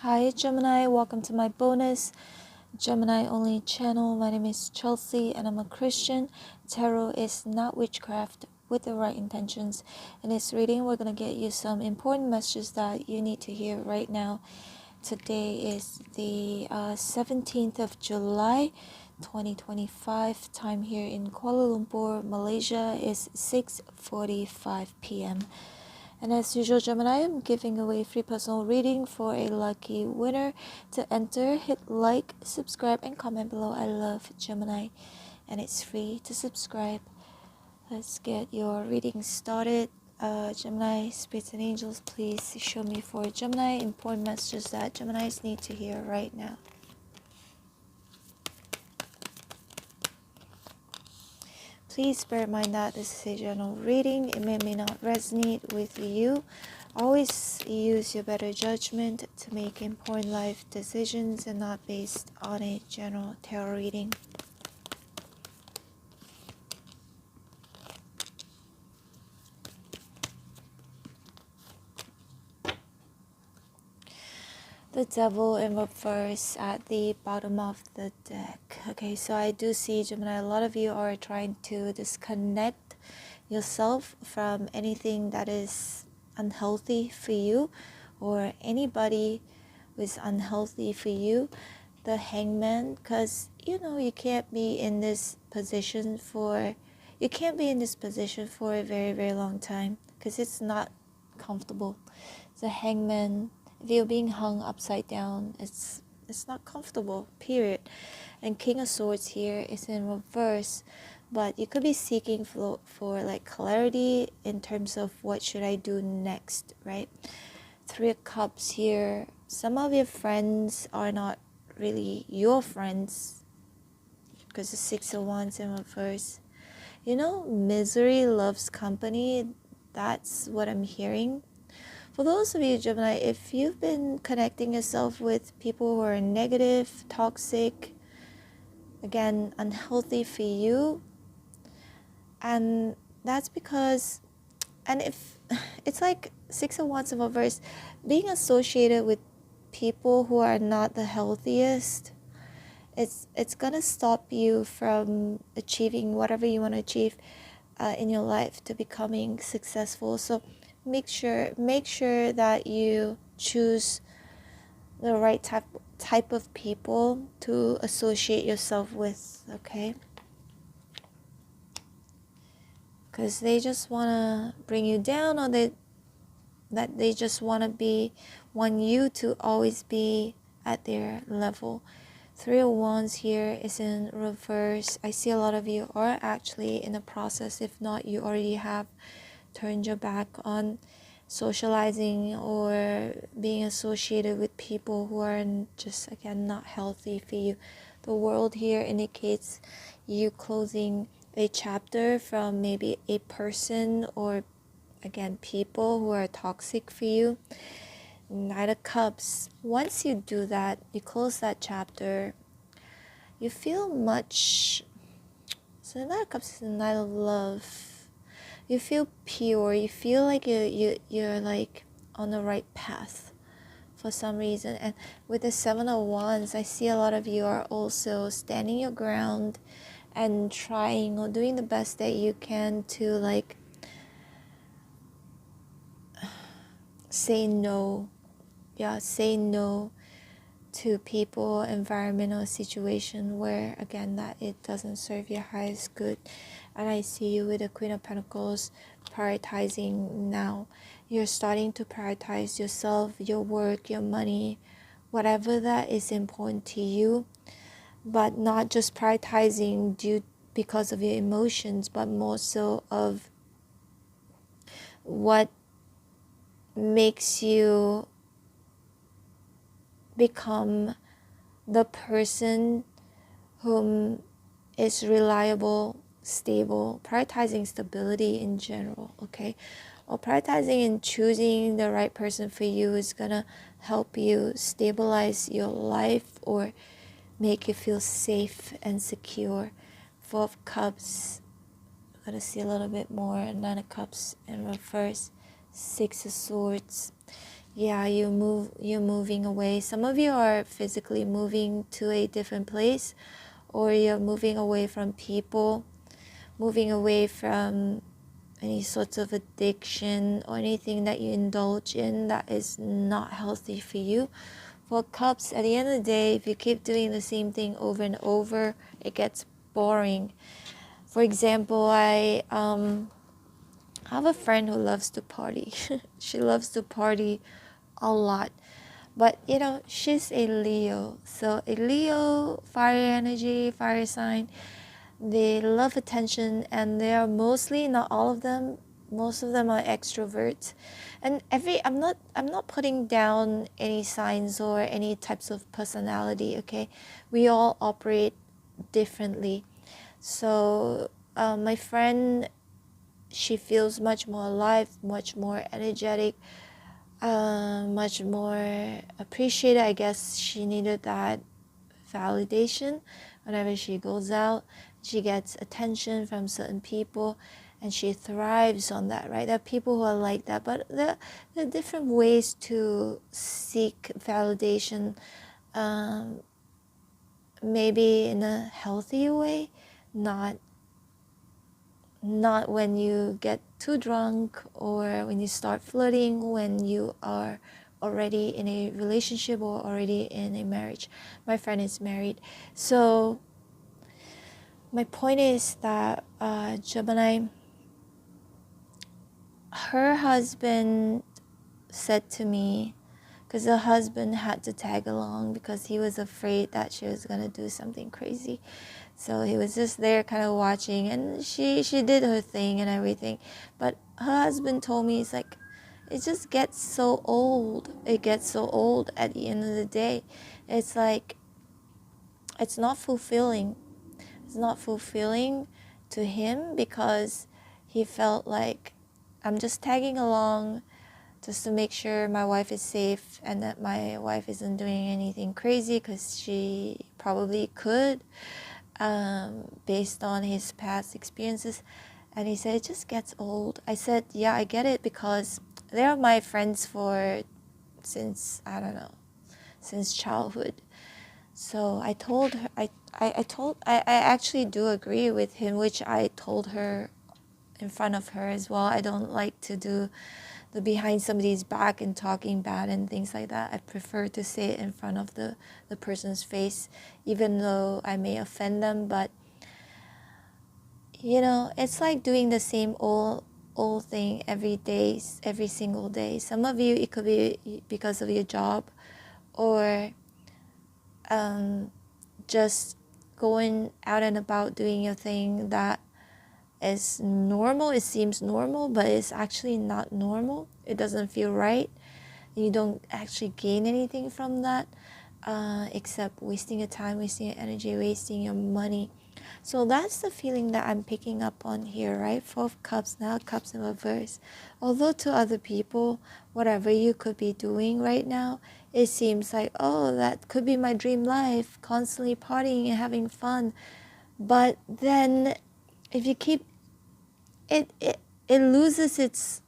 Hi Gemini, welcome to my bonus Gemini only channel. My name is Chelsea and I'm a Christian. Tarot is not witchcraft with the right intentions. In this reading, we're going to get you some important messages that you need to hear right now. Today is the 17th of July 2025. Time here in Kuala Lumpur, Malaysia is 6:45 p.m. And as usual, Gemini, I'm giving away free personal reading for a lucky winner. To enter, hit like, subscribe, and comment below. I love Gemini, and it's free to subscribe. Let's get your reading started. Gemini, spirits and angels, please show me for Gemini important messages that Geminis need to hear right now. Please bear in mind that this is a general reading. It may not resonate with you. Always use your better judgment to make important life decisions and not based on a general tarot reading. The Devil in reverse at the bottom of the deck. Okay, so I do see, Gemini, a lot of you are trying to disconnect yourself from anything that is unhealthy for you or anybody who is unhealthy for you. The Hangman, because you can't be in this position for a very, very long time because it's not comfortable. The Hangman, if you're being hung upside down, it's not comfortable, period. And King of Swords here is in reverse, but you could be seeking for like clarity in terms of what should I do next, right? Three of Cups here. Some of your friends are not really your friends because the Six of Wands in reverse. Misery loves company. That's what I'm hearing. For those of you, Gemini, if you've been connecting yourself with people who are negative, toxic, again, unhealthy for you, and that's because, and if it's like Six of Wands in reverse, being associated with people who are not the healthiest, it's gonna stop you from achieving whatever you want to achieve in your life, to becoming successful. So make sure that you choose the right type of people to associate yourself with, okay? Because they just want to bring you down, or they just want you to always be at their level. Three of Wands here is in reverse. I see a lot of you are actually in the process, if not you already have turned your back on socializing or being associated with people who are just, again, not healthy for you. The World here indicates you closing a chapter from maybe a person or, again, people who are toxic for you. Knight of Cups. Once you do that, you close that chapter, you feel much. So the Knight of Cups is the Knight of Love. You feel pure. You feel like you're like on the right path for some reason. And with the Seven of Wands, I see a lot of you are also standing your ground and trying or doing the best that you can to like say no. Yeah, say no to people, environment, or situation where, again, that it doesn't serve your highest good. And I see you with the Queen of Pentacles prioritizing now. You're starting to prioritize yourself, your work, your money, whatever that is important to you, but not just prioritizing because of your emotions, but more so of what makes you become the person whom is reliable, stable, prioritizing stability in general, okay? Or prioritizing and choosing the right person for you is gonna help you stabilize your life or make you feel safe and secure. Four of Cups, I'm gonna see a little bit more. Nine of Cups in reverse. Six of Swords. Yeah, you're moving away. Some of you are physically moving to a different place, or you're moving away from people, moving away from any sorts of addiction or anything that you indulge in that is not healthy for you. For cups, at the end of the day, if you keep doing the same thing over and over, it gets boring. For example, I have a friend who loves to party. She loves to party a lot. But you know, she's a Leo. So a Leo, fire energy, fire sign, they love attention, and they are mostly, not all of them, most of them are extroverts. And I'm not putting down any signs or any types of personality, okay? We all operate differently. So my friend, she feels much more alive, much more energetic, much more appreciated. I guess she needed that validation whenever she goes out. She gets attention from certain people, and she thrives on that, right? There are people who are like that, but there are different ways to seek validation, um, maybe in a healthy way, not when you get too drunk or when you start flirting, when you are already in a relationship or already in a marriage. My friend is married. So my point is that Gemini, her husband said to me, because the husband had to tag along because he was afraid that she was going to do something crazy. So he was just there kind of watching, and she did her thing and everything. But her husband told me, it's like, it just gets so old. It gets so old at the end of the day. It's like, it's not fulfilling. It's not fulfilling to him because he felt like, I'm just tagging along just to make sure my wife is safe and that my wife isn't doing anything crazy, because she probably could, based on his past experiences. And he said, it just gets old. I said, yeah, I get it, because they're my friends since, I don't know, since childhood. So I told her, I actually do agree with him, which I told her in front of her as well. I don't like to do the behind somebody's back and talking bad and things like that. I prefer to say it in front of the person's face, even though I may offend them. But you know, it's like doing the same old thing every single day. Some of you, it could be because of your job, or just going out and about doing your thing that is normal. It seems normal, but it's actually not normal. It doesn't feel right. You don't actually gain anything from that, except wasting your time, wasting your energy, wasting your money. So that's the feeling that I'm picking up on here, right? Four of Cups, now Cups in reverse. Although to other people, whatever you could be doing right now, it seems like, oh, that could be my dream life, constantly partying and having fun. But then if you keep it loses its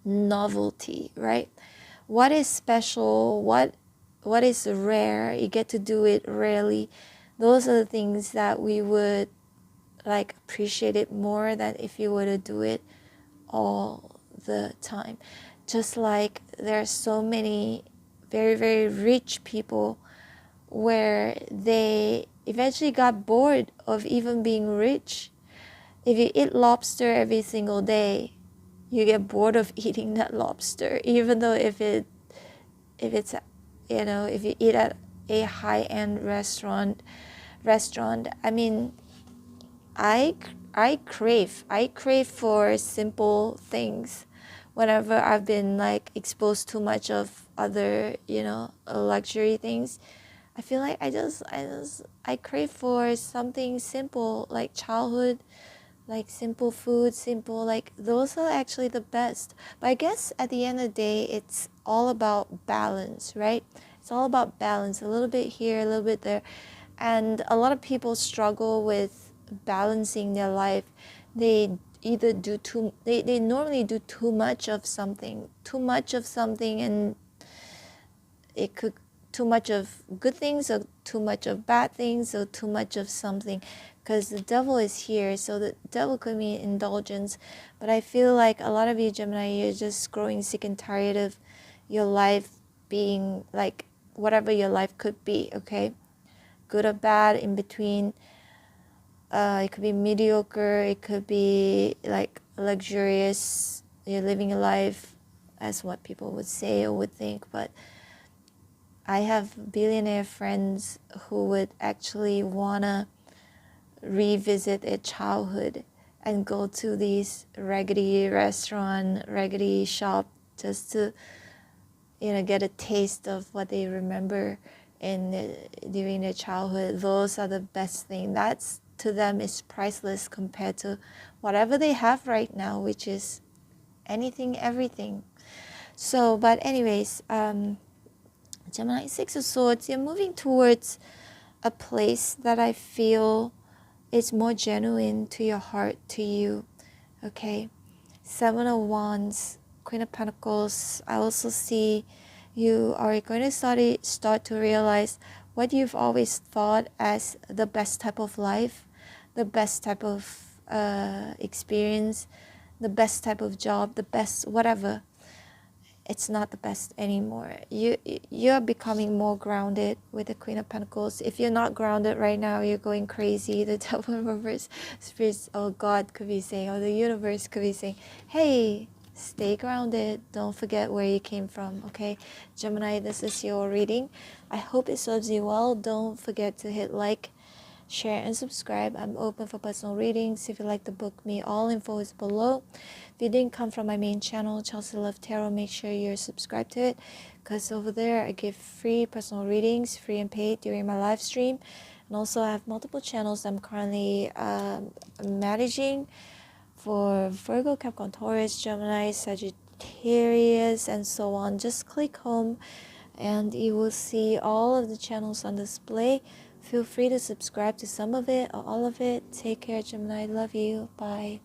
novelty, right? What is special, what is rare, you get to do it rarely. Those are the things that we would like appreciate it more than if you were to do it all the time. Just like there are so many very, very rich people where they eventually got bored of even being rich. If you eat lobster every single day, you get bored of eating that lobster, even though if it's, you know, if you eat at a high-end restaurant. I mean, I crave for simple things whenever I've been like exposed too much of other, you know, luxury things. I feel like I crave for something simple, like childhood, like simple food, simple, like those are actually the best. But I guess at the end of the day, it's all about balance, right? It's all about balance, a little bit here, a little bit there. And a lot of people struggle with balancing their life. They either they normally do too much of something, and it could too much of good things or too much of bad things or too much of something, because the devil is here. So the devil could mean indulgence, but I feel like a lot of you Gemini, you're just growing sick and tired of your life being like whatever your life could be, okay, good or bad, in between. It could be mediocre, it could be like luxurious, you're living a life as what people would say or would think. But I have billionaire friends who would actually wanna revisit their childhood and go to these raggedy restaurant, raggedy shop, just to, you know, get a taste of what they remember during their childhood. Those are the best thing. That's, to them, is priceless compared to whatever they have right now, which is anything, everything. So, but anyways, Gemini, Six of Swords, you're moving towards a place that I feel is more genuine to your heart, to you, okay? Seven of Wands, Queen of Pentacles, I also see you are going to start to realize what you've always thought as the best type of life, the best type of experience, the best type of job, the best whatever. It's not the best anymore. You're becoming more grounded with the Queen of Pentacles. If you're not grounded right now, you're going crazy. The devil in reverse, spirits, or God could be saying, or the universe could be saying, hey, stay grounded. Don't forget where you came from, okay? Gemini, this is your reading. I hope it serves you well. Don't forget to hit like, share, and subscribe. I'm open for personal readings. If you'd like to book me, all info is below. If you didn't come from my main channel, Chelsea Love Tarot, make sure you're subscribed to it, because over there I give free personal readings, free and paid, during my live stream. And also I have multiple channels I'm currently managing for Virgo, Capricorn, Taurus, Gemini, Sagittarius, and so on. Just click home and you will see all of the channels on display. Feel free to subscribe to some of it or all of it. Take care, Gemini. Love you. Bye.